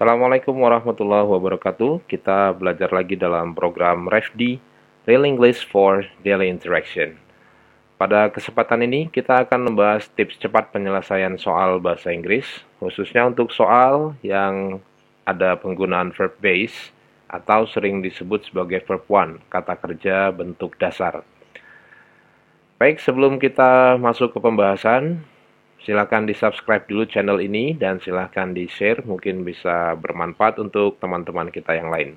Assalamualaikum warahmatullahi wabarakatuh. Kita belajar lagi dalam program RefD, Real English for Daily Interaction. Pada kesempatan ini kita akan membahas tips cepat penyelesaian soal bahasa Inggris, khususnya untuk soal yang ada penggunaan verb base atau sering disebut sebagai verb one, kata kerja bentuk dasar. Baik, sebelum kita masuk ke pembahasan, silakan di-subscribe dulu channel ini dan silakan di-share, mungkin bisa bermanfaat untuk teman-teman kita yang lain.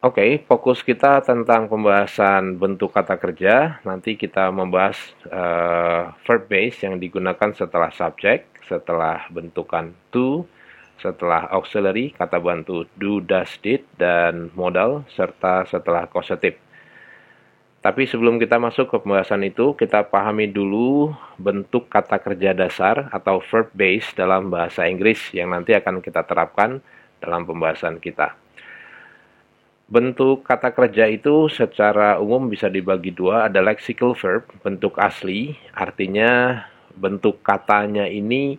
Oke, fokus kita tentang pembahasan bentuk kata kerja. Nanti kita membahas verb base yang digunakan setelah subject, setelah bentukan to, setelah auxiliary, kata bantu do, does, did, dan modal, serta setelah causative. Tapi sebelum kita masuk ke pembahasan itu, kita pahami dulu bentuk kata kerja dasar atau verb base dalam bahasa Inggris yang nanti akan kita terapkan dalam pembahasan kita. Bentuk kata kerja itu secara umum bisa dibagi dua, ada lexical verb, bentuk asli, artinya bentuk katanya ini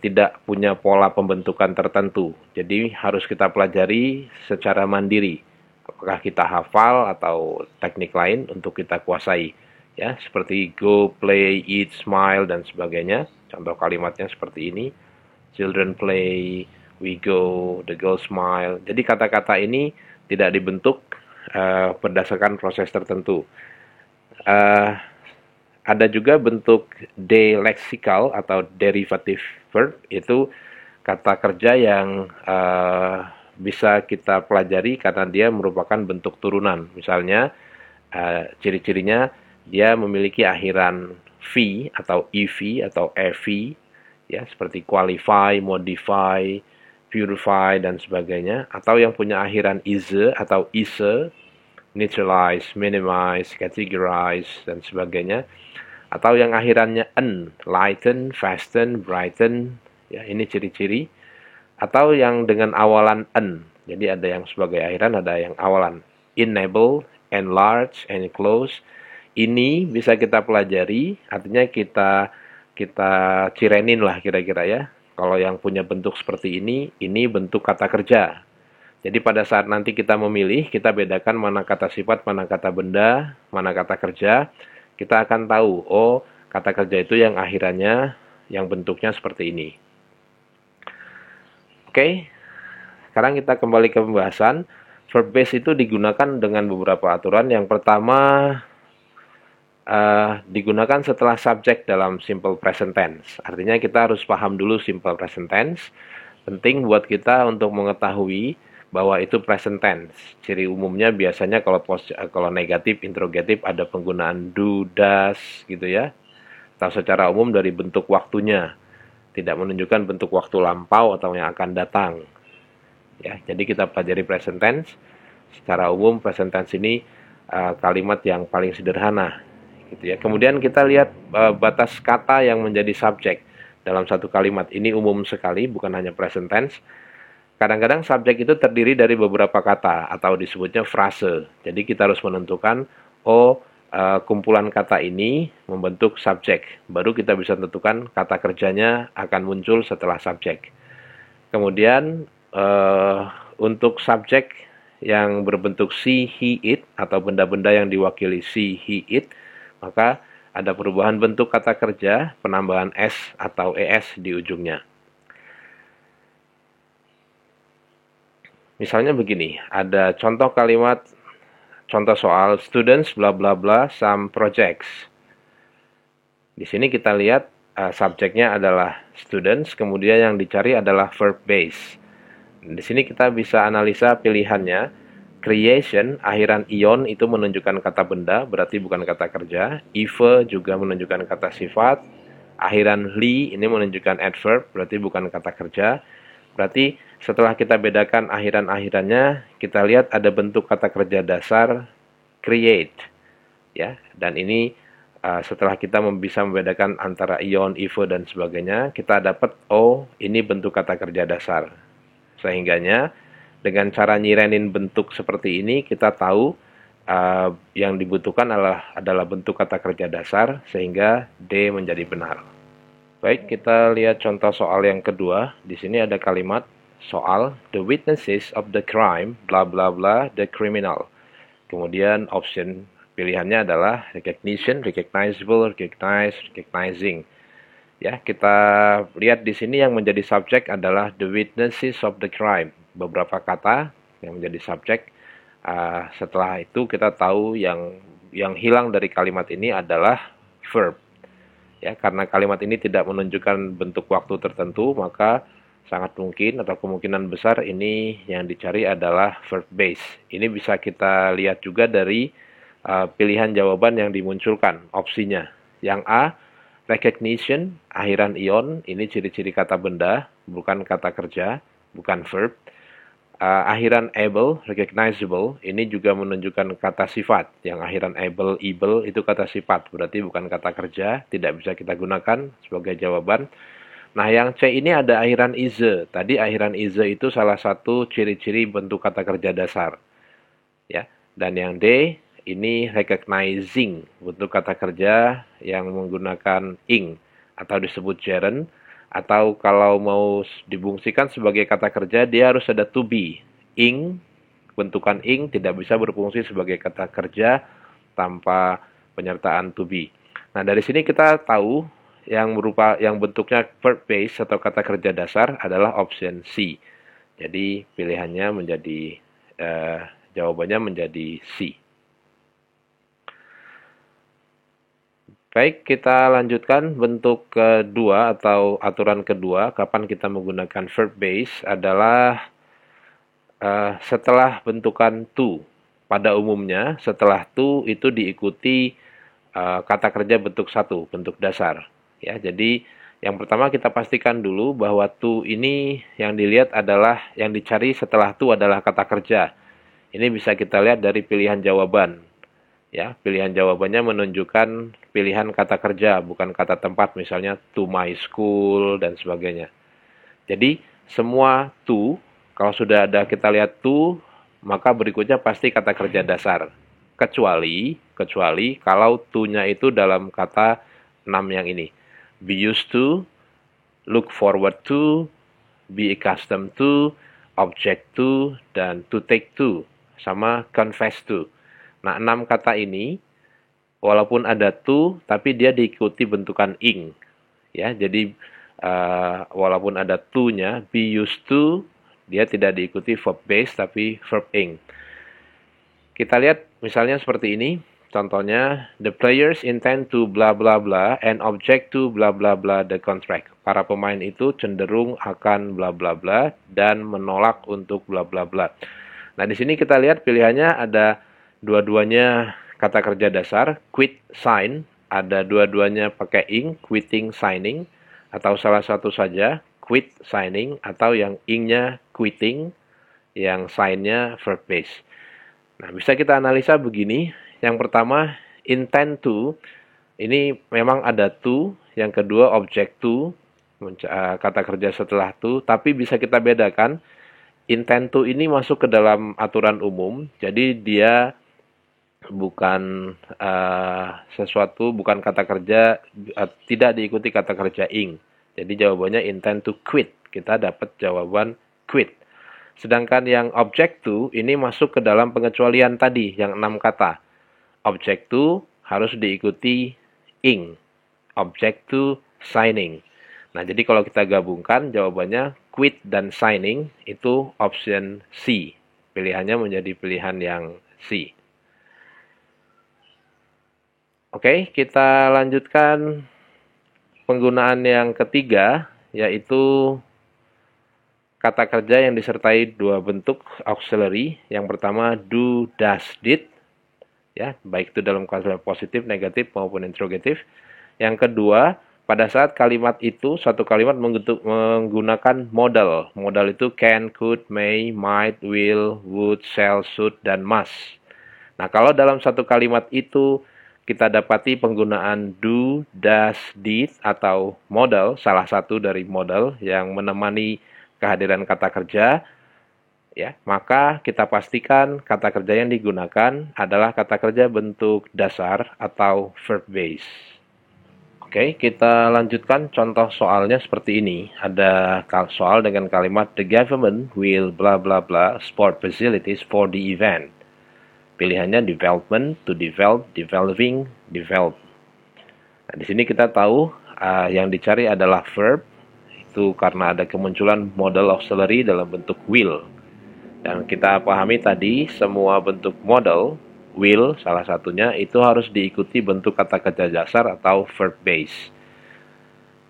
tidak punya pola pembentukan tertentu. Jadi harus kita pelajari secara mandiri. Apakah kita hafal atau teknik lain untuk kita kuasai. Ya, seperti go, play, eat, smile, dan sebagainya. Contoh kalimatnya seperti ini. Children play, we go, the girls smile. Jadi kata-kata ini tidak dibentuk berdasarkan proses tertentu. Ada juga bentuk delexikal atau derivative verb, itu kata kerja yang bisa kita pelajari karena dia merupakan bentuk turunan. Misalnya, ciri-cirinya dia memiliki akhiran V atau EV atau EV, ya, seperti qualify, modify, purify, dan sebagainya. Atau yang punya akhiran IZE atau ISE, neutralize, minimize, categorize, dan sebagainya. Atau yang akhirannya en, lighten, fasten, brighten, ya, ini ciri-ciri. Atau yang dengan awalan en, jadi ada yang sebagai akhiran, ada yang awalan. Enable, enlarge, enclose. Ini bisa kita pelajari, artinya kita cirenin lah kira-kira ya. Kalau yang punya bentuk seperti ini bentuk kata kerja. Jadi pada saat nanti kita memilih, kita bedakan mana kata sifat, mana kata benda, mana kata kerja. Kita akan tahu, oh, kata kerja itu yang akhirannya, yang bentuknya seperti ini. Oke, sekarang kita kembali ke pembahasan. Verb base itu digunakan dengan beberapa aturan. Yang pertama, digunakan setelah subject dalam simple present tense. Artinya kita harus paham dulu simple present tense. Penting buat kita untuk mengetahui bahwa itu present tense. Ciri umumnya biasanya kalau negatif, interrogatif ada penggunaan do, does, gitu ya. Atau secara umum dari bentuk waktunya. Tidak menunjukkan bentuk waktu lampau atau yang akan datang. Ya, jadi kita pelajari present tense. Secara umum present tense ini kalimat yang paling sederhana. Gitu ya. Kemudian kita lihat batas kata yang menjadi subjek dalam satu kalimat. Ini umum sekali, bukan hanya present tense. Kadang-kadang subjek itu terdiri dari beberapa kata atau disebutnya frase. Jadi kita harus menentukan, kumpulan kata ini membentuk subjek. Baru kita bisa tentukan kata kerjanya akan muncul setelah subjek. Kemudian untuk subjek yang berbentuk she, he, it atau benda-benda yang diwakili she, he, it, maka ada perubahan bentuk kata kerja, penambahan s atau es di ujungnya. Misalnya begini, ada contoh kalimat, contoh soal students bla bla bla some projects. Di sini kita lihat subjeknya adalah students, kemudian yang dicari adalah verb base. Di sini kita bisa analisa pilihannya. Creation, akhiran ion itu menunjukkan kata benda, berarti bukan kata kerja. Eve juga menunjukkan kata sifat. Akhiran li ini menunjukkan adverb, berarti bukan kata kerja. Berarti setelah kita bedakan akhiran-akhirannya, kita lihat ada bentuk kata kerja dasar create, ya. Dan ini setelah kita bisa membedakan antara ion, eve, dan sebagainya, kita dapat, oh, ini bentuk kata kerja dasar. Sehingganya dengan cara nyirenin bentuk seperti ini, kita tahu yang dibutuhkan adalah bentuk kata kerja dasar, sehingga D menjadi benar. Baik, kita lihat contoh soal yang kedua. Di sini ada kalimat soal the witnesses of the crime bla bla bla the criminal. Kemudian option pilihannya adalah recognition, recognizable, recognize, recognizing. Ya, kita lihat di sini yang menjadi subjek adalah the witnesses of the crime. Beberapa kata yang menjadi subjek. Setelah itu kita tahu yang hilang dari kalimat ini adalah verb. Ya, karena kalimat ini tidak menunjukkan bentuk waktu tertentu, maka sangat mungkin atau kemungkinan besar ini yang dicari adalah verb base. Ini bisa kita lihat juga dari pilihan jawaban yang dimunculkan, opsinya. Yang A, recognition, akhiran ion, ini ciri-ciri kata benda, bukan kata kerja, bukan verb. Akhiran able, recognizable, ini juga menunjukkan kata sifat. Yang akhiran able itu kata sifat, berarti bukan kata kerja, tidak bisa kita gunakan sebagai jawaban. Nah, yang C ini ada akhiran is. Tadi akhiran is itu salah satu ciri-ciri bentuk kata kerja dasar. Ya. Dan yang D ini recognizing, bentuk kata kerja yang menggunakan ing atau disebut gerund. Atau kalau mau difungsikan sebagai kata kerja, dia harus ada to be. Ing, bentukan ing tidak bisa berfungsi sebagai kata kerja tanpa penyertaan to be. Nah, dari sini kita tahu yang bentuknya verb base atau kata kerja dasar adalah option C. Jadi pilihannya menjadi jawabannya menjadi C. Baik, kita lanjutkan bentuk kedua atau aturan kedua. Kapan kita menggunakan verb base adalah setelah bentukan to. Pada umumnya, setelah to itu diikuti kata kerja bentuk satu, bentuk dasar. Ya, jadi yang pertama kita pastikan dulu bahwa to ini yang dilihat adalah, yang dicari setelah to adalah kata kerja. Ini bisa kita lihat dari pilihan jawaban. Ya, pilihan jawabannya menunjukkan pilihan kata kerja, bukan kata tempat, misalnya to my school dan sebagainya. Jadi, semua to, kalau sudah ada kita lihat to, maka berikutnya pasti kata kerja dasar. Kecuali kalau to-nya itu dalam kata 6 yang ini. Be used to, look forward to, be accustomed to, object to, dan to take to, sama confess to. Nah, 6 kata ini, walaupun ada to, tapi dia diikuti bentukan ing. Ya, jadi walaupun ada to-nya, be used to, dia tidak diikuti verb base, tapi verb ing. Kita lihat misalnya seperti ini. Contohnya, the players intend to bla bla bla and object to bla bla bla the contract. Para pemain itu cenderung akan bla bla bla dan menolak untuk bla bla bla. Nah, di sini kita lihat pilihannya ada dua-duanya kata kerja dasar, quit, sign, ada dua-duanya pakai ing, quitting, signing, atau salah satu saja, quit, signing, atau yang ing-nya quitting, yang sign-nya verb base. Nah, bisa kita analisa begini. Yang pertama, intend to, ini memang ada to, yang kedua object to, kata kerja setelah to, tapi bisa kita bedakan, intend to ini masuk ke dalam aturan umum, jadi dia bukan sesuatu, bukan kata kerja, tidak diikuti kata kerja ing. Jadi jawabannya intend to quit. Kita dapat jawaban quit. Sedangkan yang object to ini masuk ke dalam pengecualian tadi, yang 6 kata. Object to harus diikuti ing. Object to signing. Nah, jadi kalau kita gabungkan jawabannya quit dan signing itu option C. Pilihannya menjadi pilihan yang C. Oke, kita lanjutkan penggunaan yang ketiga, yaitu kata kerja yang disertai dua bentuk auxiliary. Yang pertama, do, does, did. Ya, baik itu dalam konsep positif, negatif, maupun interrogatif. Yang kedua, pada saat kalimat itu, satu kalimat menggunakan modal. Modal itu can, could, may, might, will, would, shall, should, dan must. Nah, kalau dalam satu kalimat itu kita dapati penggunaan do, does, did, atau modal, salah satu dari modal yang menemani kehadiran kata kerja, ya, maka kita pastikan kata kerja yang digunakan adalah kata kerja bentuk dasar atau verb base. Oke, kita lanjutkan contoh soalnya seperti ini. Ada soal dengan kalimat the government will bla bla bla sport facilities for the event. Pilihannya development, to develop, developing, develop. Nah, di sini kita tahu yang dicari adalah verb. Itu karena ada kemunculan modal auxiliary dalam bentuk will. Dan kita pahami tadi semua bentuk modal will salah satunya itu harus diikuti bentuk kata kerja dasar atau verb base.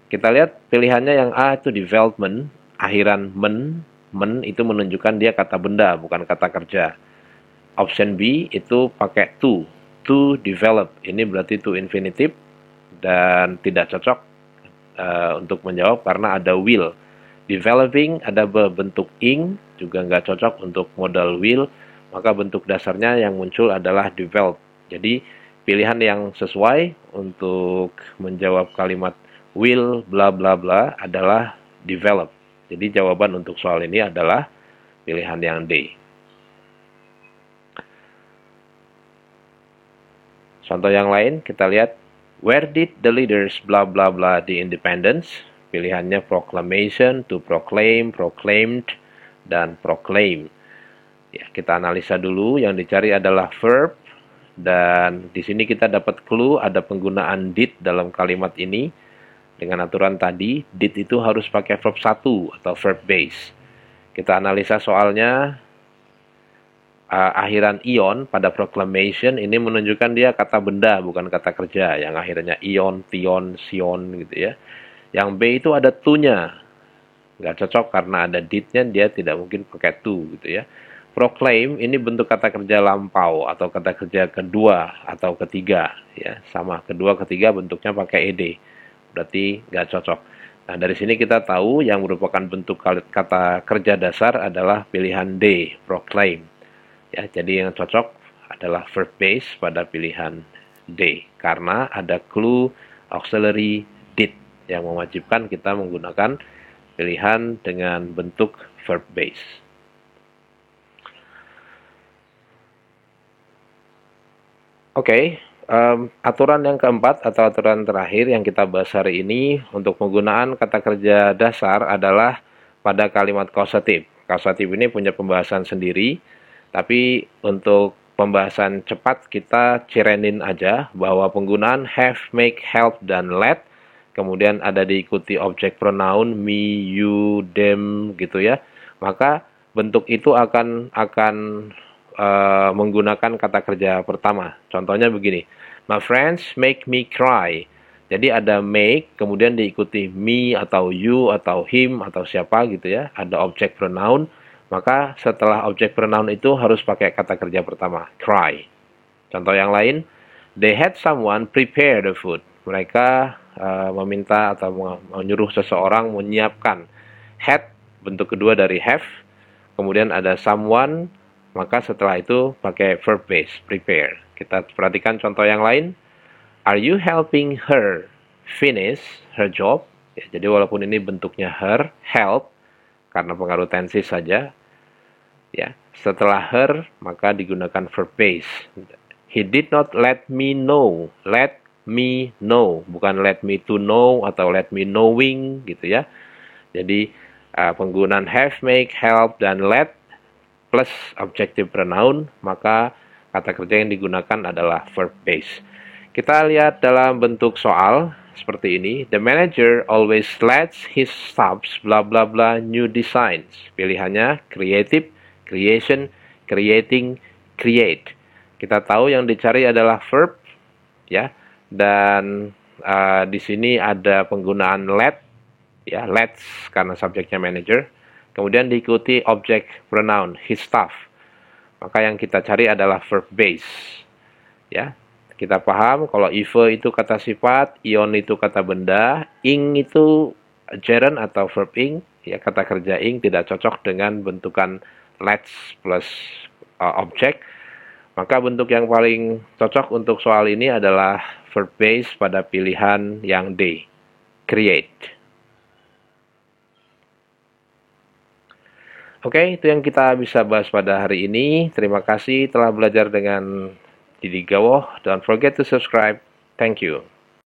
Kita lihat pilihannya yang A itu development, akhiran men itu menunjukkan dia kata benda bukan kata kerja. Option B itu pakai to develop, ini berarti to infinitive dan tidak cocok untuk menjawab karena ada will. Developing ada berbentuk ing juga nggak cocok untuk modal will. Maka bentuk dasarnya yang muncul adalah develop. Jadi pilihan yang sesuai untuk menjawab kalimat will bla bla bla adalah develop. Jadi jawaban untuk soal ini adalah pilihan yang D. Contoh yang lain kita lihat, where did the leaders bla bla bla the independence? Pilihannya proclamation, to proclaim, proclaimed, dan proclaim. Ya, kita analisa dulu, yang dicari adalah verb, dan di sini kita dapat clue ada penggunaan did dalam kalimat ini. Dengan aturan tadi, did itu harus pakai verb 1 atau verb base. Kita analisa soalnya, akhiran ion pada proclamation ini menunjukkan dia kata benda bukan kata kerja, yang akhirnya ion, tion, sion gitu ya. Yang B itu ada to-nya, nggak cocok karena ada did-nya, dia tidak mungkin pakai to gitu ya. Proclaim ini bentuk kata kerja lampau atau kata kerja kedua atau ketiga ya, sama kedua ketiga bentuknya pakai ed, berarti nggak cocok. Nah dari sini kita tahu yang merupakan bentuk kata kerja dasar adalah pilihan D, proclaim ya. Jadi yang cocok adalah verb base pada pilihan D karena ada clue auxiliary did yang mewajibkan kita menggunakan pilihan dengan bentuk verb base. Oke, aturan yang keempat atau aturan terakhir yang kita bahas hari ini untuk penggunaan kata kerja dasar adalah pada kalimat kausatif. Kausatif ini punya pembahasan sendiri, tapi untuk pembahasan cepat kita cirenin aja bahwa penggunaan have, make, help, dan let, kemudian ada diikuti objek pronoun me, you, them gitu ya, maka bentuk itu akan menggunakan kata kerja pertama. Contohnya begini, my friends make me cry. Jadi ada make, kemudian diikuti me atau you atau him atau siapa gitu ya. Ada objek pronoun, maka setelah objek pronoun itu harus pakai kata kerja pertama, cry. Contoh yang lain, they had someone prepare the food. Mereka meminta atau menyuruh seseorang menyiapkan. Had, bentuk kedua dari have, kemudian ada someone, maka setelah itu pakai verb base, prepare. Kita perhatikan contoh yang lain. Are you helping her finish her job? Ya, jadi walaupun ini bentuknya her, help, karena pengaruh tensi saja. Ya, setelah her, maka digunakan verb base. He did not let me know. Let me know, bukan let me to know atau let me knowing gitu ya. Jadi penggunaan have, make, help, dan let plus objective pronoun, maka kata kerja yang digunakan adalah verb base. Kita lihat dalam bentuk soal seperti ini. The manager always lets his staffs bla bla bla new designs. Pilihannya creative, creation, creating, create. Kita tahu yang dicari adalah verb ya. Dan di sini ada penggunaan let ya, let's karena subjeknya manager. Kemudian diikuti objek pronoun, his staff. Maka yang kita cari adalah verb base. Ya, kita paham kalau Eve itu kata sifat, ion itu kata benda, ing itu gerund atau verb ing, ya kata kerja ing tidak cocok dengan bentukan let's plus objek. Maka bentuk yang paling cocok untuk soal ini adalah verb base pada pilihan yang D, create. Oke, itu yang kita bisa bahas pada hari ini. Terima kasih telah belajar dengan Didi Gawoh. Don't forget to subscribe. Thank you.